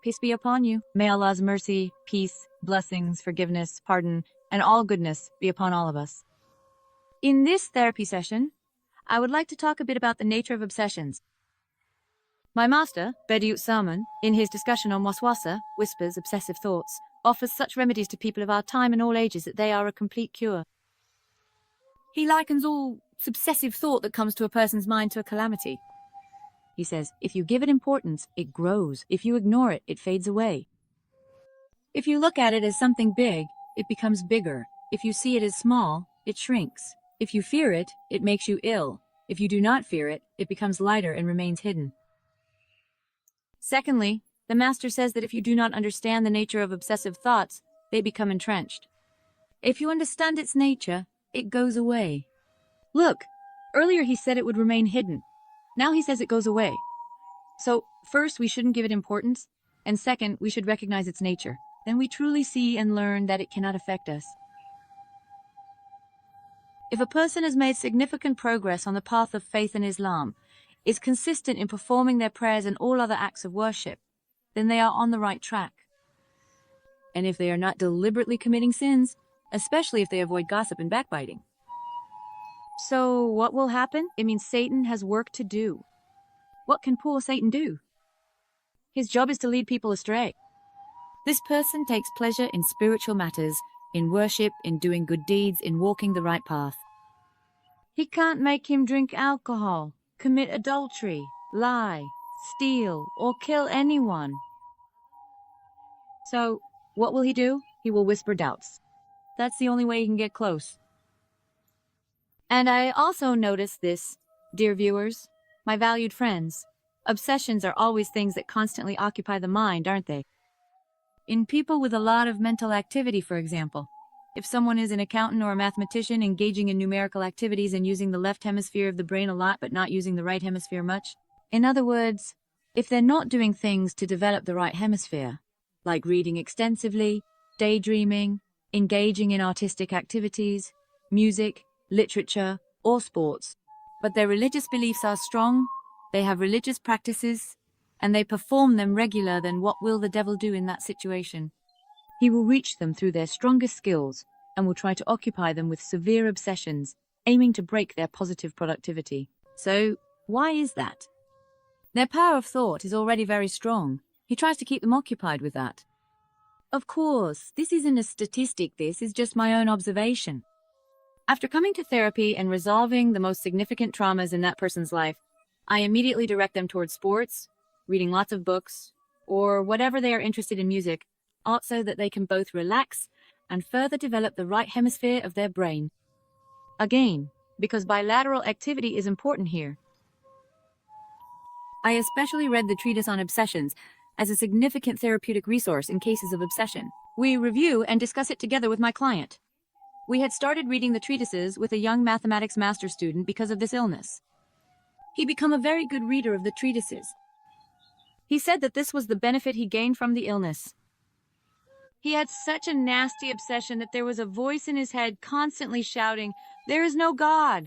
Peace be upon you. May Allah's mercy, peace, blessings, forgiveness, pardon, and all goodness be upon all of us. In this therapy session, I would like to talk a bit about the nature of obsessions. My master, Badiut Salman, in his discussion on waswasa, whispers, obsessive thoughts, offers such remedies to people of our time and all ages that they are a complete cure. He likens all obsessive thought that comes to a person's mind to a calamity. He says, if you give it importance, it grows. If you ignore it, it fades away. If you look at it as something big, it becomes bigger. If you see it as small, it shrinks. If you fear it, it makes you ill. If you do not fear it, it becomes lighter and remains hidden. Secondly, the master says that if you do not understand the nature of obsessive thoughts, they become entrenched. If you understand its nature, it goes away. Look, earlier he said it would remain hidden. Now he says it goes away. So, first, we shouldn't give it importance, and second, we should recognize its nature. Then we truly see and learn that it cannot affect us. If a person has made significant progress on the path of faith in Islam, is consistent in performing their prayers and all other acts of worship, then they are on the right track. And if they are not deliberately committing sins, especially if they avoid gossip and backbiting. So what will happen? It means Satan has work to do. What can poor Satan do? His job is to lead people astray. This person takes pleasure in spiritual matters, in worship, in doing good deeds, in walking the right path. He can't make him drink alcohol, commit adultery, lie, steal, or kill anyone. So, what will he do? He will whisper doubts. That's the only way he can get close. And I also notice this, dear viewers, my valued friends. Obsessions are always things that constantly occupy the mind, aren't they? In people with a lot of mental activity, for example, if someone is an accountant or a mathematician engaging in numerical activities and using the left hemisphere of the brain a lot but not using the right hemisphere much, in other words, if they're not doing things to develop the right hemisphere, like reading extensively, daydreaming, engaging in artistic activities, music, literature, or sports, but their religious beliefs are strong, they have religious practices, and they perform them regular, then what will the devil do in that situation? He will reach them through their strongest skills and will try to occupy them with severe obsessions, aiming to break their positive productivity. So, why is that? Their power of thought is already very strong. He tries to keep them occupied with that. Of course, this isn't a statistic, this is just my own observation. After coming to therapy and resolving the most significant traumas in that person's life, I immediately direct them towards sports, reading lots of books, or whatever they are interested in music, so that they can both relax and further develop the right hemisphere of their brain. Again, because bilateral activity is important here. I especially read the treatise on obsessions as a significant therapeutic resource in cases of obsession. We review and discuss it together with my client. We had started reading the treatises with a young mathematics master student because of this illness. He became a very good reader of the treatises. He said that this was the benefit he gained from the illness. He had such a nasty obsession that there was a voice in his head constantly shouting, "There is no God."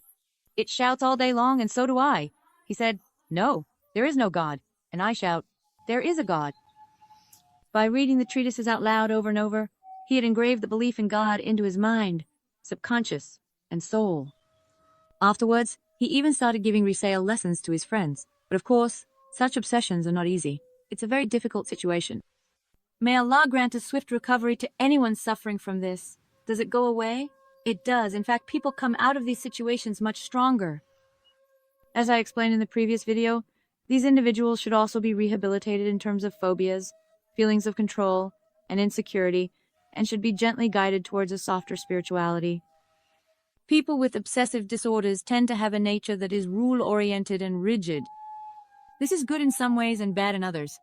It shouts all day long, and so do I. He said, "No, there is no God." And I shout, "There is a God." By reading the treatises out loud over and over, he had engraved the belief in God into his mind, subconscious, and soul. Afterwards, he even started giving resale lessons to his friends. But of course, such obsessions are not easy. It's a very difficult situation. May Allah grant a swift recovery to anyone suffering from this. Does it go away? It does. In fact, people come out of these situations much stronger. As I explained in the previous video, these individuals should also be rehabilitated in terms of phobias, feelings of control, and insecurity, and should be gently guided towards a softer spirituality. People with obsessive disorders tend to have a nature that is rule-oriented and rigid. This is good in some ways and bad in others.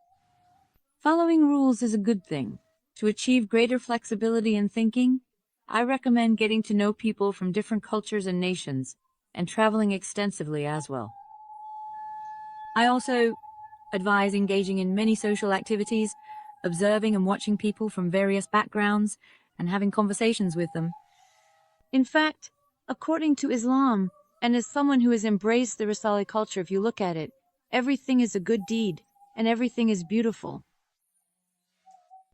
Following rules is a good thing. To achieve greater flexibility in thinking, I recommend getting to know people from different cultures and nations, and traveling extensively as well. I also advise engaging in many social activities, observing and watching people from various backgrounds, and having conversations with them. In fact, according to Islam, and as someone who has embraced the Risali culture, if you look at it, everything is a good deed, and everything is beautiful.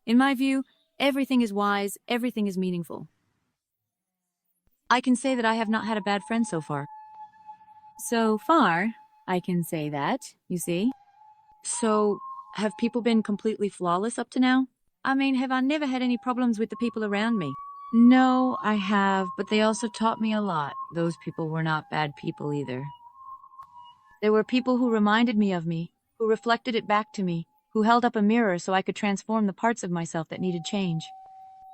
In my view, everything is wise, everything is meaningful. I can say that I have not had a bad friend so far. So far, I can say that, you see. So, have people been completely flawless up to now? I mean, have I never had any problems with the people around me? No, I have, but they also taught me a lot. Those people were not bad people either. There were people who reminded me of me, who reflected it back to me, who held up a mirror so I could transform the parts of myself that needed change.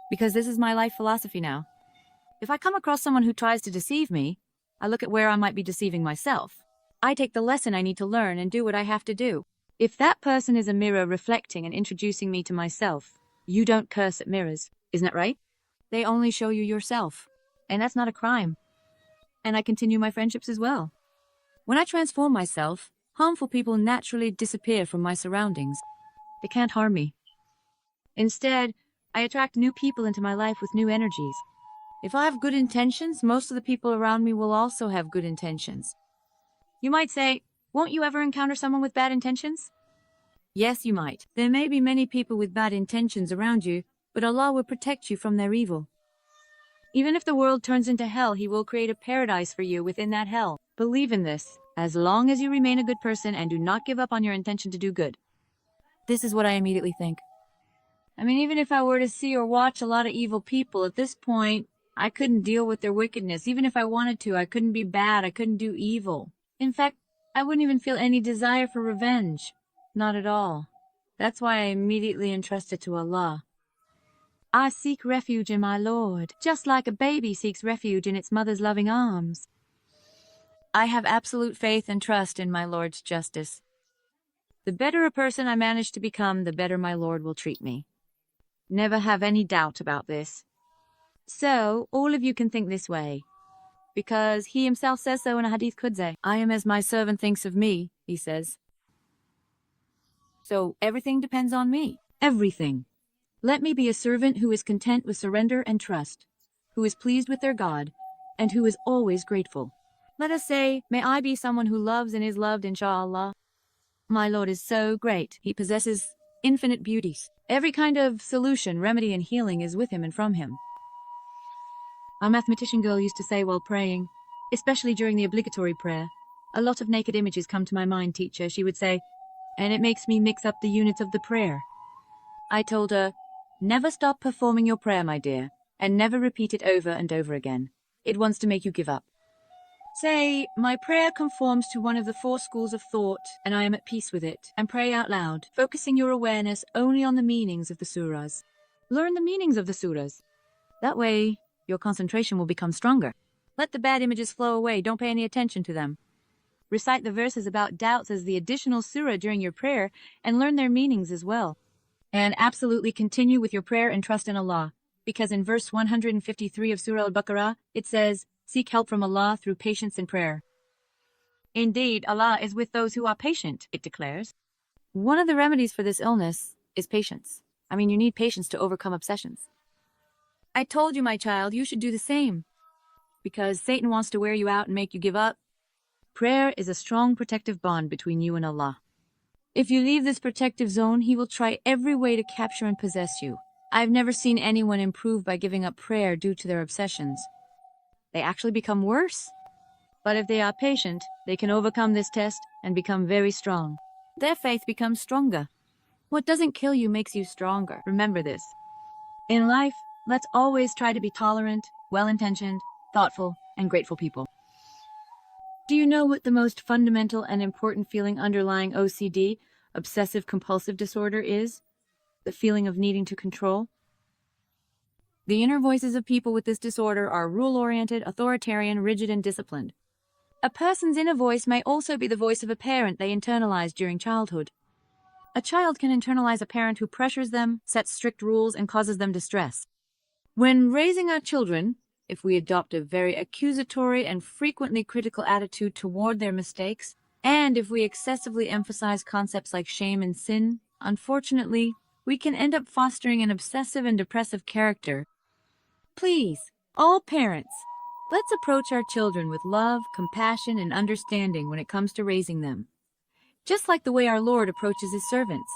Because this is my life philosophy now. If I come across someone who tries to deceive me, I look at where I might be deceiving myself. I take the lesson I need to learn and do what I have to do. If that person is a mirror reflecting and introducing me to myself, you don't curse at mirrors, isn't that right? They only show you yourself. And that's not a crime. And I continue my friendships as well. When I transform myself, harmful people naturally disappear from my surroundings. They can't harm me. Instead, I attract new people into my life with new energies. If I have good intentions, most of the people around me will also have good intentions. You might say, won't you ever encounter someone with bad intentions? Yes, you might. There may be many people with bad intentions around you, but Allah will protect you from their evil. Even if the world turns into hell, He will create a paradise for you within that hell. Believe in this, as long as you remain a good person and do not give up on your intention to do good. This is what I immediately think. I mean, even if I were to see or watch a lot of evil people, at this point, I couldn't deal with their wickedness. Even if I wanted to, I couldn't be bad, I couldn't do evil. In fact, I wouldn't even feel any desire for revenge. Not at all. That's why I immediately entrust it to Allah. I seek refuge in my Lord, just like a baby seeks refuge in its mother's loving arms. I have absolute faith and trust in my Lord's justice. The better a person I manage to become, the better my Lord will treat me. Never have any doubt about this. So, all of you can think this way, because He Himself says so in a Hadith Qudsi. I am as my servant thinks of me, He says. So, everything depends on me. Everything. Let me be a servant who is content with surrender and trust, who is pleased with their God, and who is always grateful. Let us say, may I be someone who loves and is loved, inshallah. My Lord is so great. He possesses infinite beauties. Every kind of solution, remedy, and healing is with Him and from Him. Our mathematician girl used to say while praying, especially during the obligatory prayer, a lot of naked images come to my mind, teacher, she would say, and it makes me mix up the units of the prayer. I told her, never stop performing your prayer, my dear, and never repeat it over and over again. It wants to make you give up. Say, my prayer conforms to one of the 4 schools of thought, and I am at peace with it, and pray out loud, focusing your awareness only on the meanings of the surahs. Learn the meanings of the surahs. That way, your concentration will become stronger. Let the bad images flow away, don't pay any attention to them. Recite the verses about doubts as the additional surah during your prayer, and learn their meanings as well. And absolutely continue with your prayer and trust in Allah, because in verse 153 of Surah Al-Baqarah, it says, seek help from Allah through patience and prayer. Indeed, Allah is with those who are patient, it declares. One of the remedies for this illness is patience. I mean, you need patience to overcome obsessions. I told you, my child, you should do the same. Because Satan wants to wear you out and make you give up. Prayer is a strong protective bond between you and Allah. If you leave this protective zone, He will try every way to capture and possess you. I've never seen anyone improve by giving up prayer due to their obsessions. They actually become worse. But if they are patient, they can overcome this test and become very strong. Their faith becomes stronger. What doesn't kill you makes you stronger. Remember this. In life, let's always try to be tolerant, well-intentioned, thoughtful, and grateful people. Do you know what the most fundamental and important feeling underlying OCD, obsessive-compulsive disorder, is? The feeling of needing to control? The inner voices of people with this disorder are rule-oriented, authoritarian, rigid, and disciplined. A person's inner voice may also be the voice of a parent they internalized during childhood. A child can internalize a parent who pressures them, sets strict rules, and causes them distress. When raising our children, if we adopt a very accusatory and frequently critical attitude toward their mistakes, and if we excessively emphasize concepts like shame and sin, unfortunately, we can end up fostering an obsessive and depressive character. Please, all parents, let's approach our children with love, compassion, and understanding when it comes to raising them. Just like the way our Lord approaches His servants.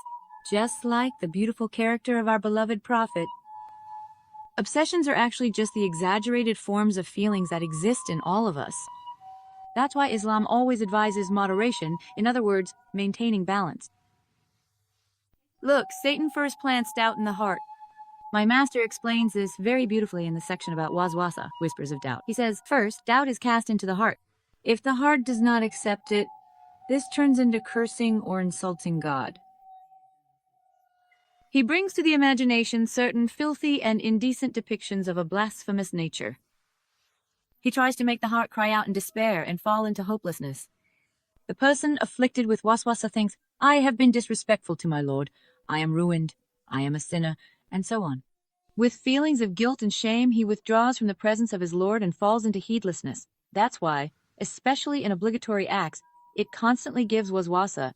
Just like the beautiful character of our beloved prophet. Obsessions are actually just the exaggerated forms of feelings that exist in all of us. That's why Islam always advises moderation, in other words, maintaining balance. Look, Satan first plants doubt in the heart. My master explains this very beautifully in the section about waswasa, whispers of doubt. He says, first, doubt is cast into the heart. If the heart does not accept it, this turns into cursing or insulting God. He brings to the imagination certain filthy and indecent depictions of a blasphemous nature. He tries to make the heart cry out in despair and fall into hopelessness. The person afflicted with waswasa thinks, I have been disrespectful to my Lord, I am ruined, I am a sinner, and so on. With feelings of guilt and shame, he withdraws from the presence of his Lord and falls into heedlessness. That's why, especially in obligatory acts, it constantly gives waswasa.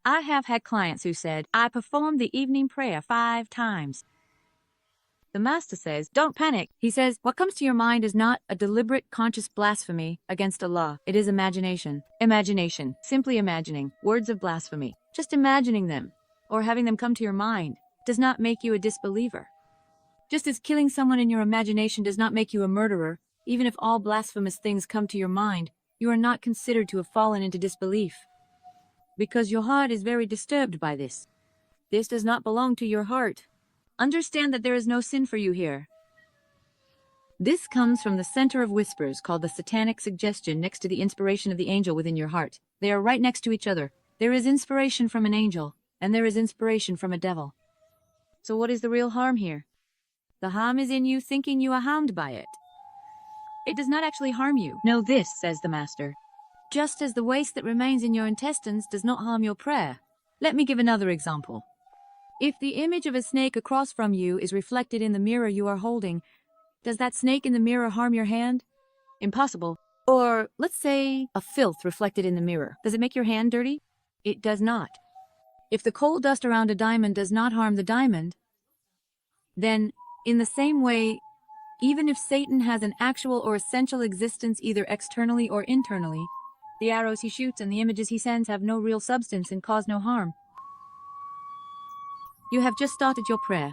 I have had clients who said, I performed the evening prayer 5 times. The master says, don't panic. He says, what comes to your mind is not a deliberate conscious blasphemy against Allah. It is imagination. Imagination. Simply imagining. Words of blasphemy. Just imagining them, or having them come to your mind, does not make you a disbeliever. Just as killing someone in your imagination does not make you a murderer, even if all blasphemous things come to your mind, you are not considered to have fallen into disbelief. Because your heart is very disturbed by this. This does not belong to your heart. Understand that there is no sin for you here. This comes from the center of whispers called the satanic suggestion next to the inspiration of the angel within your heart. They are right next to each other. There is inspiration from an angel, and there is inspiration from a devil. So what is the real harm here? The harm is in you thinking you are harmed by it. It does not actually harm you. Know this, says the master. Just as the waste that remains in your intestines does not harm your prayer. Let me give another example. If the image of a snake across from you is reflected in the mirror you are holding, does that snake in the mirror harm your hand? Impossible. Or, let's say, a filth reflected in the mirror. Does it make your hand dirty? It does not. If the coal dust around a diamond does not harm the diamond, then, in the same way, even if Satan has an actual or essential existence either externally or internally, the arrows he shoots and the images he sends have no real substance and cause no harm. You have just started your prayer,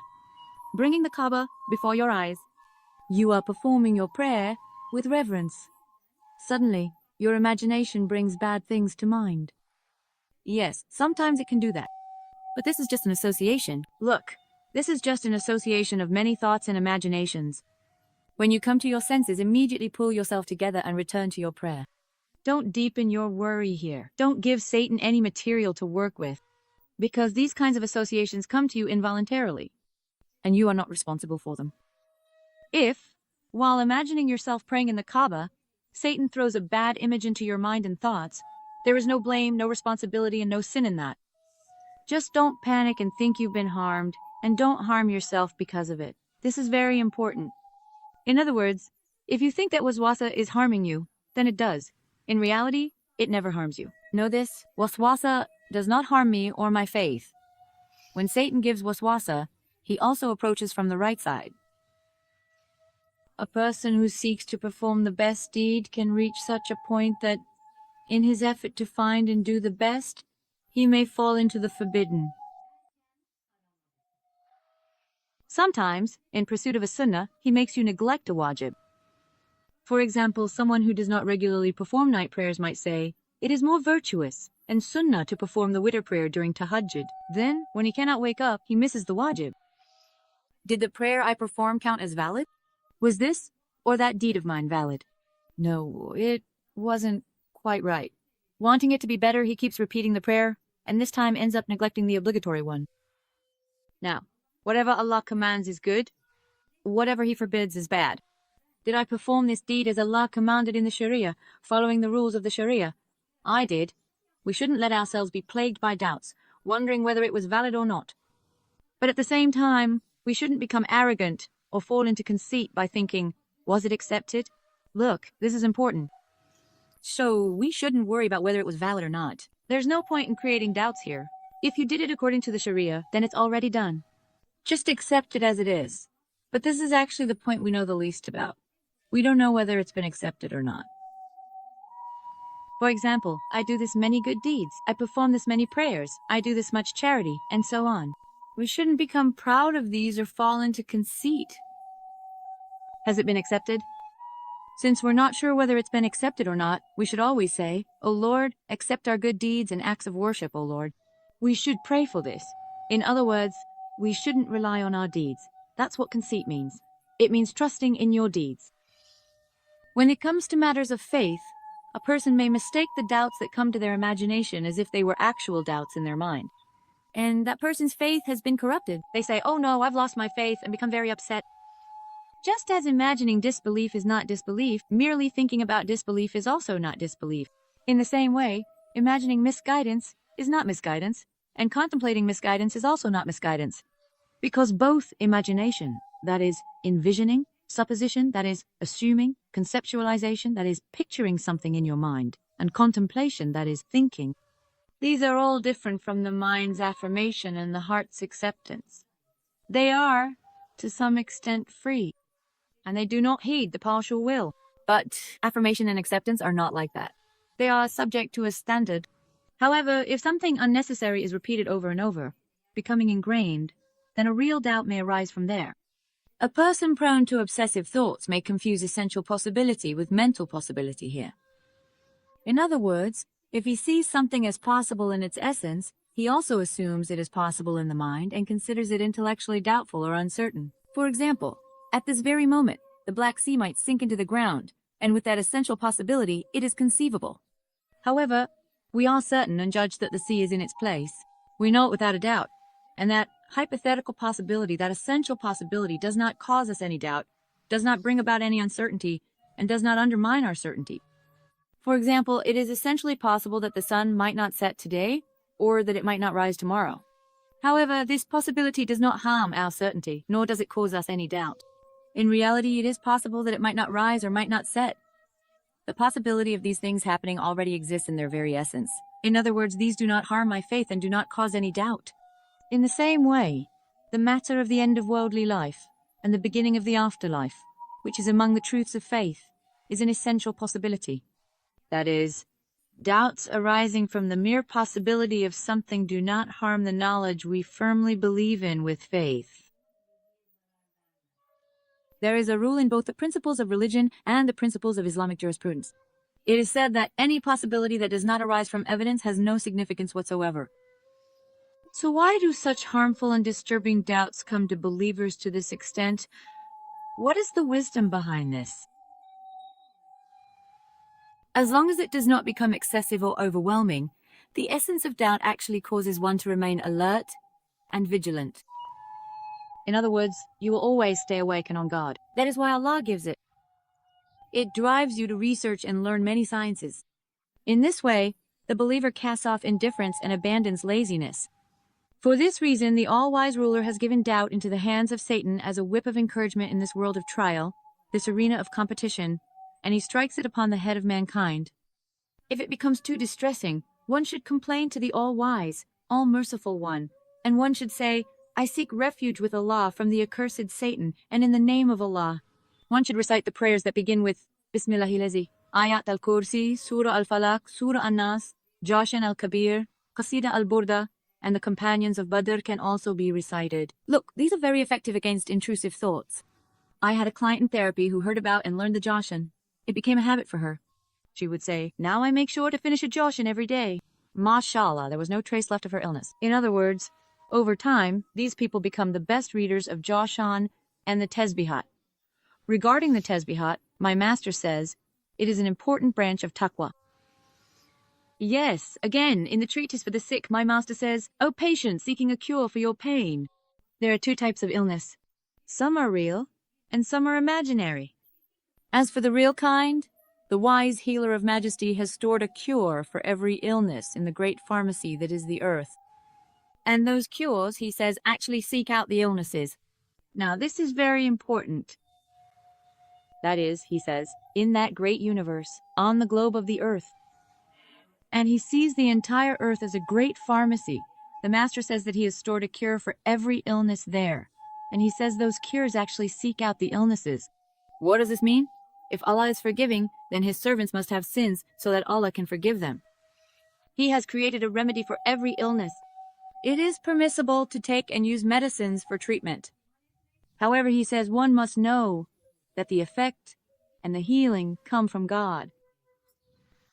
bringing the Kaaba before your eyes. You are performing your prayer with reverence. Suddenly, your imagination brings bad things to mind. Yes, sometimes it can do that. But this is just an association. Look, this is just an association of many thoughts and imaginations. When you come to your senses, immediately pull yourself together and return to your prayer. Don't deepen your worry here. Don't give Satan any material to work with, because these kinds of associations come to you involuntarily, and you are not responsible for them. If, while imagining yourself praying in the Kaaba, Satan throws a bad image into your mind and thoughts, there is no blame, no responsibility, and no sin in that. Just don't panic and think you've been harmed, and don't harm yourself because of it. This is very important. In other words, if you think that waswasa is harming you, then it does. In reality, it never harms you. Know this, waswasa does not harm me or my faith. When Satan gives waswasa, he also approaches from the right side. A person who seeks to perform the best deed can reach such a point that, in his effort to find and do the best, he may fall into the forbidden. Sometimes, in pursuit of a sunnah, he makes you neglect a wajib. For example, someone who does not regularly perform night prayers might say, it is more virtuous and sunnah to perform the witr prayer during tahajjud. Then, when he cannot wake up, he misses the wajib. Did the prayer I perform count as valid? Was this or that deed of mine valid? No, it wasn't quite right. Wanting it to be better, he keeps repeating the prayer, and this time ends up neglecting the obligatory one. Now, whatever Allah commands is good, whatever He forbids is bad. Did I perform this deed as Allah commanded in the Sharia, following the rules of the Sharia? I did. We shouldn't let ourselves be plagued by doubts, wondering whether it was valid or not. But at the same time, we shouldn't become arrogant or fall into conceit by thinking, was it accepted? Look, this is important. So we shouldn't worry about whether it was valid or not. There's no point in creating doubts here. If you did it according to the Sharia, then it's already done. Just accept it as it is. But this is actually the point we know the least about. We don't know whether it's been accepted or not. For example, I do this many good deeds, I perform this many prayers, I do this much charity, and so on. We shouldn't become proud of these or fall into conceit. Has it been accepted? Since we're not sure whether it's been accepted or not, we should always say, O Lord, accept our good deeds and acts of worship, O Lord. We should pray for this. In other words, we shouldn't rely on our deeds. That's what conceit means. It means trusting in your deeds. When it comes to matters of faith, a person may mistake the doubts that come to their imagination as if they were actual doubts in their mind. And that person's faith has been corrupted. They say, oh no, I've lost my faith, and become very upset. Just as imagining disbelief is not disbelief, merely thinking about disbelief is also not disbelief. In the same way, imagining misguidance is not misguidance, and contemplating misguidance is also not misguidance. Because both imagination, that is, envisioning, supposition, that is, assuming, conceptualization, that is, picturing something in your mind, and contemplation, that is, thinking, these are all different from the mind's affirmation and the heart's acceptance. They are, to some extent, free, and they do not heed the partial will. But affirmation and acceptance are not like that. They are subject to a standard. However, if something unnecessary is repeated over and over, becoming ingrained, then a real doubt may arise from there. A person prone to obsessive thoughts may confuse essential possibility with mental possibility here. In other words, if he sees something as possible in its essence, he also assumes it is possible in the mind and considers it intellectually doubtful or uncertain. For example, at this very moment, the Black Sea might sink into the ground, and with that essential possibility, it is conceivable. However, we are certain and judge that the sea is in its place. We know it without a doubt, and that hypothetical possibility, that essential possibility, does not cause us any doubt, does not bring about any uncertainty, and does not undermine our certainty. For example, it is essentially possible that the sun might not set today, or that it might not rise tomorrow. However, this possibility does not harm our certainty, nor does it cause us any doubt. In reality, it is possible that it might not rise or might not set. The possibility of these things happening already exists in their very essence. In other words, these do not harm my faith and do not cause any doubt. In the same way, the matter of the end of worldly life and the beginning of the afterlife, which is among the truths of faith, is an essential possibility. That is, doubts arising from the mere possibility of something do not harm the knowledge we firmly believe in with faith. There is a rule in both the principles of religion and the principles of Islamic jurisprudence. It is said that any possibility that does not arise from evidence has no significance whatsoever. So why do such harmful and disturbing doubts come to believers to this extent? What is the wisdom behind this? As long as it does not become excessive or overwhelming, the essence of doubt actually causes one to remain alert and vigilant. In other words, you will always stay awake and on guard. That is why Allah gives it. It drives you to research and learn many sciences. In this way, the believer casts off indifference and abandons laziness. For this reason, the all-wise ruler has given doubt into the hands of Satan as a whip of encouragement in this world of trial, this arena of competition, and he strikes it upon the head of mankind. If it becomes too distressing, one should complain to the all-wise, all-merciful one, and one should say, I seek refuge with Allah from the accursed Satan, and in the name of Allah. One should recite the prayers that begin with Bismillahil-Lazi, Ayat al-Kursi, Surah al-Falaq, Surah an-Nas, Jawshan al-Kabir, Qasida al-Burda, and the companions of Badr can also be recited. Look, these are very effective against intrusive thoughts. I had a client in therapy who heard about and learned the Jawshan. It became a habit for her. She would say, now I make sure to finish a Jawshan every day. MashaAllah, there was no trace left of her illness. In other words, over time, these people become the best readers of Jawshan and the Tesbihat. Regarding the Tesbihat, my master says, it is an important branch of taqwa. Yes, again, in the treatise for the sick, my master says, O patient seeking a cure for your pain. There are two types of illness. Some are real, and some are imaginary. As for the real kind, the wise healer of majesty has stored a cure for every illness in the great pharmacy that is the earth. And those cures, he says, actually seek out the illnesses. Now, this is very important. That is, he says, in that great universe, on the globe of the earth. And he sees the entire earth as a great pharmacy. The master says that he has stored a cure for every illness there. And he says those cures actually seek out the illnesses. What does this mean? If Allah is forgiving, then His servants must have sins so that Allah can forgive them. He has created a remedy for every illness. It is permissible to take and use medicines for treatment. However, He says one must know that the effect and the healing come from God.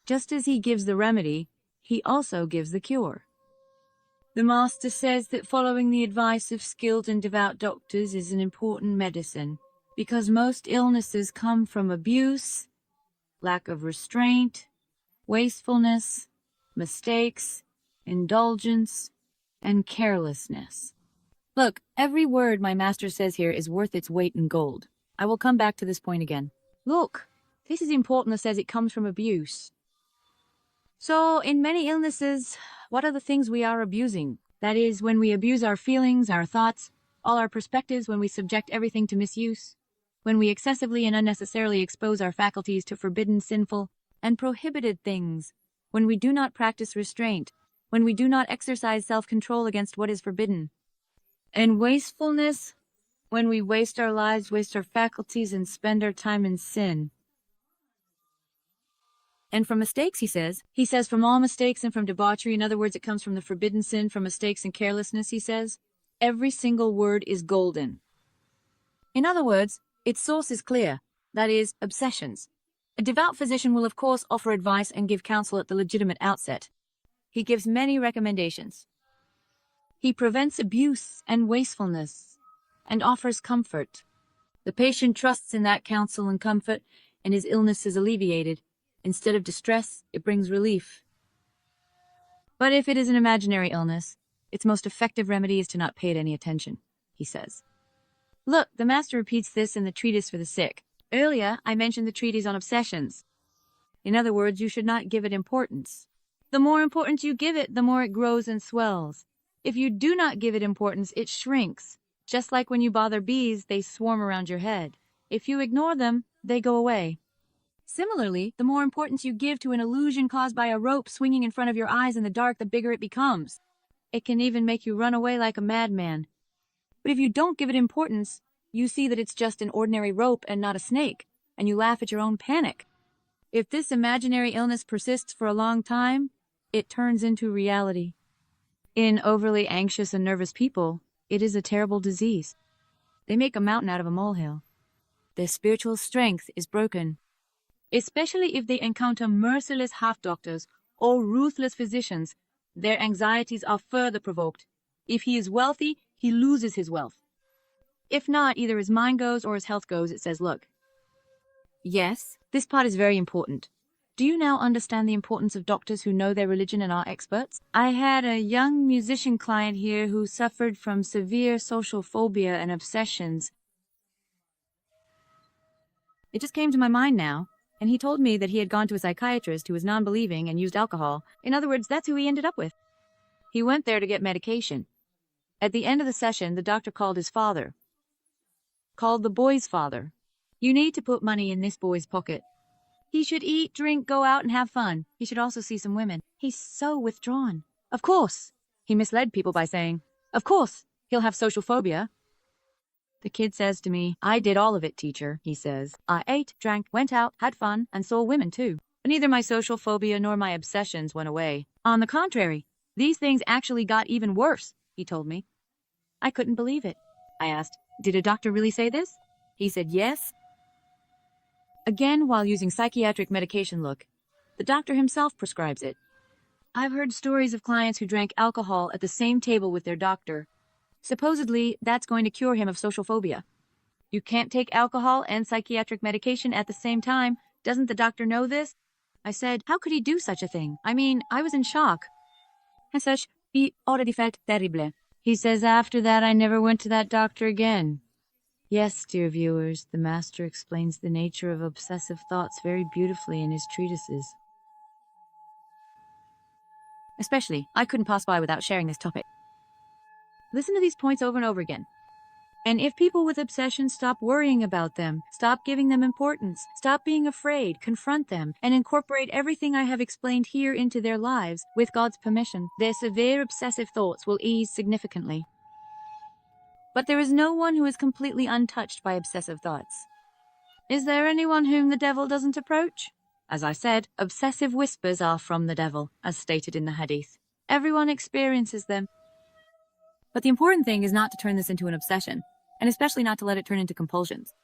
Just as He gives the remedy, He also gives the cure. The Master says that following the advice of skilled and devout doctors is an important medicine, because most illnesses come from abuse, lack of restraint, wastefulness, mistakes, indulgence, and carelessness. Look, every word my master says here is worth its weight in gold. I will come back to this point again. Look, this is important that says it comes from abuse. So, in many illnesses, what are the things we are abusing? That is, when we abuse our feelings, our thoughts, all our perspectives, when we subject everything to misuse, when we excessively and unnecessarily expose our faculties to forbidden, sinful, and prohibited things, when we do not practice restraint, when we do not exercise self-control against what is forbidden. And wastefulness, when we waste our lives, waste our faculties, and spend our time in sin. And from mistakes, he says from all mistakes and from debauchery, in other words, it comes from the forbidden sin, from mistakes and carelessness, he says, every single word is golden. In other words, its source is clear, that is, obsessions. A devout physician will of course offer advice and give counsel at the legitimate outset. He gives many recommendations. He prevents abuse and wastefulness, and offers comfort. The patient trusts in that counsel and comfort, and his illness is alleviated. Instead of distress, it brings relief. But if it is an imaginary illness, its most effective remedy is to not pay it any attention, he says. Look, the Master repeats this in the treatise for the sick. Earlier, I mentioned the treatise on obsessions. In other words, you should not give it importance. The more importance you give it, the more it grows and swells. If you do not give it importance, it shrinks. Just like when you bother bees, they swarm around your head. If you ignore them, they go away. Similarly, the more importance you give to an illusion caused by a rope swinging in front of your eyes in the dark, the bigger it becomes. It can even make you run away like a madman. But if you don't give it importance, you see that it's just an ordinary rope and not a snake, and you laugh at your own panic. If this imaginary illness persists for a long time, it turns into reality. In overly anxious and nervous people, it is a terrible disease. They make a mountain out of a molehill. Their spiritual strength is broken. Especially if they encounter merciless half-doctors or ruthless physicians, their anxieties are further provoked. If he is wealthy, he loses his wealth. If not, either his mind goes or his health goes, it says, look. Yes, this part is very important. Do you now understand the importance of doctors who know their religion and are experts? I had a young musician client here who suffered from severe social phobia and obsessions. It just came to my mind now. And he told me that he had gone to a psychiatrist who was non-believing and used alcohol. In other words, that's who he ended up with. He went there to get medication. At the end of the session, the doctor called his father. Called the boy's father. You need to put money in this boy's pocket. He should eat, drink, go out, and have fun. He should also see some women. He's so withdrawn. Of course. He misled people by saying, of course, he'll have social phobia. The kid says to me, I did all of it, teacher, he says. I ate, drank, went out, had fun, and saw women too. But neither my social phobia nor my obsessions went away. On the contrary, these things actually got even worse, he told me. I couldn't believe it. I asked, did a doctor really say this? He said yes. Again, while using psychiatric medication, look, the doctor himself prescribes it. I've heard stories of clients who drank alcohol at the same table with their doctor. Supposedly, that's going to cure him of social phobia. You can't take alcohol and psychiatric medication at the same time. Doesn't the doctor know this? I said, how could he do such a thing? I mean, I was in shock. As such, he already felt terrible. He says after that I never went to that doctor again. Yes, dear viewers, the Master explains the nature of obsessive thoughts very beautifully in his treatises. Especially, I couldn't pass by without sharing this topic. Listen to these points over and over again. And if people with obsessions stop worrying about them, stop giving them importance, stop being afraid, confront them, and incorporate everything I have explained here into their lives, with God's permission, their severe obsessive thoughts will ease significantly. But there is no one who is completely untouched by obsessive thoughts. Is there anyone whom the devil doesn't approach? As I said, obsessive whispers are from the devil, as stated in the hadith. Everyone experiences them. But the important thing is not to turn this into an obsession, and especially not to let it turn into compulsions.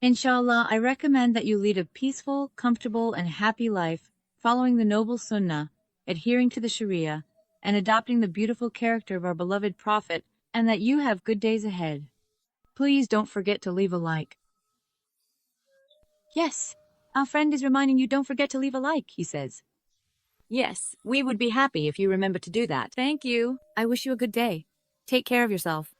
Inshallah, I recommend that you lead a peaceful, comfortable, and happy life, following the noble sunnah, adhering to the sharia, and adopting the beautiful character of our beloved Prophet, and that you have good days ahead. Please don't forget to leave a like. Yes, our friend is reminding you don't forget to leave a like, he says. Yes, we would be happy if you remember to do that. Thank you. I wish you a good day. Take care of yourself.